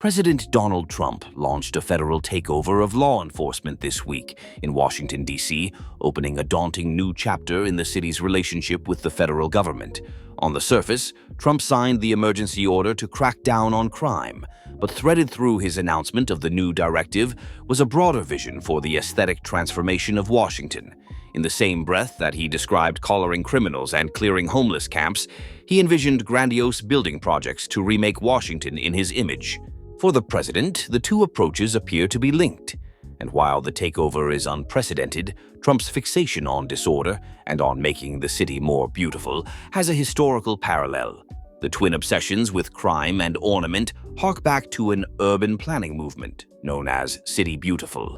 President Donald Trump launched a federal takeover of law enforcement this week in Washington, D.C., opening a daunting new chapter in the city's relationship with the federal government. On the surface, Trump signed the emergency order to crack down on crime, but threaded through his announcement of the new directive was a broader vision for the aesthetic transformation of Washington. In the same breath that he described collaring criminals and clearing homeless camps, he envisioned grandiose building projects to remake Washington in his image. For the president, the two approaches appear to be linked. And while the takeover is unprecedented, Trump's fixation on disorder and on making the city more beautiful has a historical parallel. The twin obsessions with crime and ornament hark back to an urban planning movement known as City Beautiful.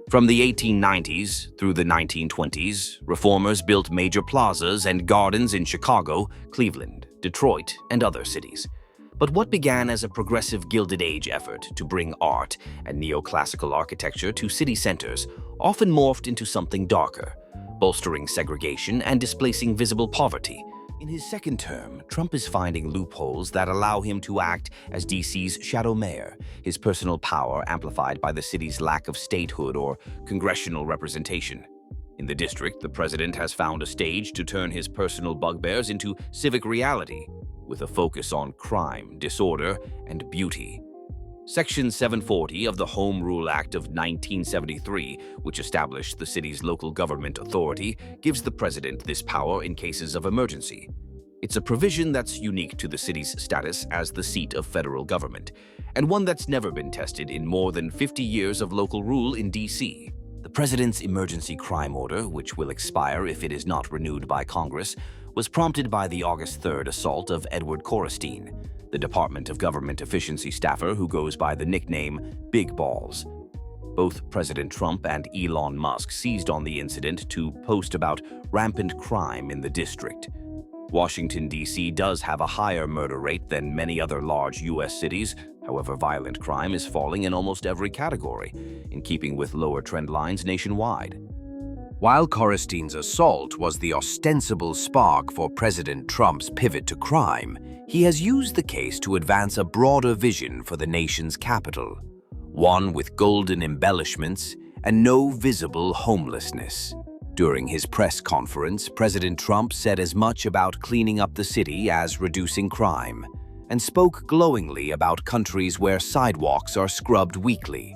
From the 1890s through the 1920s, reformers built major plazas and gardens in Chicago, Cleveland, Detroit, and other cities. But what began as a progressive Gilded Age effort to bring art and neoclassical architecture to city centers often morphed into something darker, bolstering segregation and displacing visible poverty. In his second term, Trump is finding loopholes that allow him to act as DC's shadow mayor, his personal power amplified by the city's lack of statehood or congressional representation. In the district, the president has found a stage to turn his personal bugbears into civic reality, with a focus on crime, disorder, and beauty. Section 740 of the Home Rule Act of 1973, which established the city's local government authority, gives the president this power in cases of emergency. It's a provision that's unique to the city's status as the seat of federal government, and one that's never been tested in more than 50 years of local rule in D.C. The president's emergency crime order, which will expire if it is not renewed by Congress, was prompted by the August 3rd assault of Edward Corristine, the Department of Government Efficiency staffer who goes by the nickname Big Balls. Both President Trump and Elon Musk seized on the incident to post about rampant crime in the district. Washington, D.C. does have a higher murder rate than many other large U.S. cities. However, violent crime is falling in almost every category, in keeping with lower trend lines nationwide. While Corristine's assault was the ostensible spark for President Trump's pivot to crime, he has used the case to advance a broader vision for the nation's capital, one with golden embellishments and no visible homelessness. During his press conference, President Trump said as much about cleaning up the city as reducing crime, and spoke glowingly about countries where sidewalks are scrubbed weekly.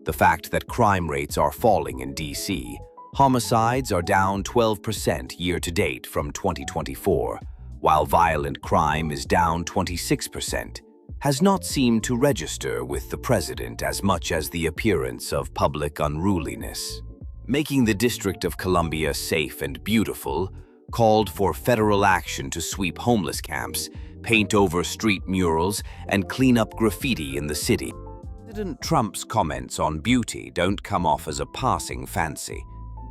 The fact that crime rates are falling in D.C., homicides are down 12% year-to-date from 2024, while violent crime is down 26%, has not seemed to register with the president as much as the appearance of public unruliness. Making the District of Columbia safe and beautiful, called for federal action to sweep homeless camps, paint over street murals, and clean up graffiti in the city. President Trump's comments on beauty don't come off as a passing fancy.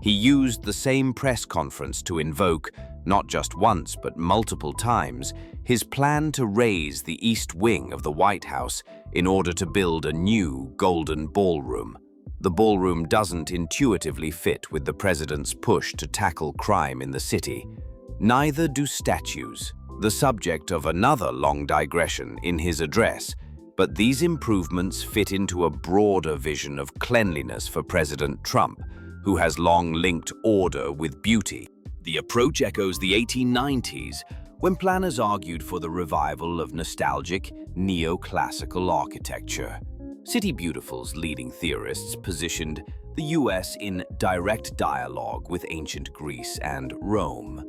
He used the same press conference to invoke, not just once but multiple times, his plan to raise the East Wing of the White House in order to build a new golden ballroom. The ballroom doesn't intuitively fit with the president's push to tackle crime in the city. Neither do statues, the subject of another long digression in his address, but these improvements fit into a broader vision of cleanliness for President Trump, who has long linked order with beauty. The approach echoes the 1890s, when planners argued for the revival of nostalgic, neoclassical architecture. City Beautiful's leading theorists positioned the U.S. in direct dialogue with ancient Greece and Rome.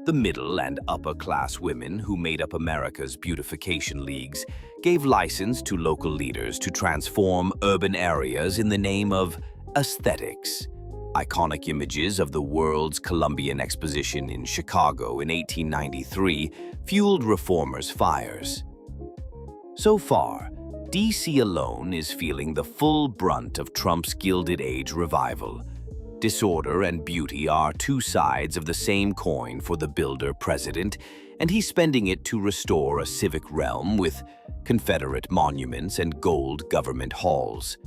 The middle and upper-class women who made up America's beautification leagues gave license to local leaders to transform urban areas in the name of aesthetics. Iconic images of the world's Columbian Exposition in Chicago in 1893 fueled reformers' fires. So far, D.C. alone is feeling the full brunt of Trump's Gilded Age revival. Disorder and beauty are two sides of the same coin for the builder-president, and he's spending it to restore a civic realm with Confederate monuments and gold government halls.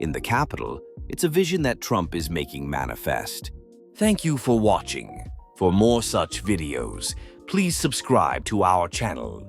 In the Capitol, it's a vision that Trump is making manifest. Thank you for watching. For more such videos, please subscribe to our channel.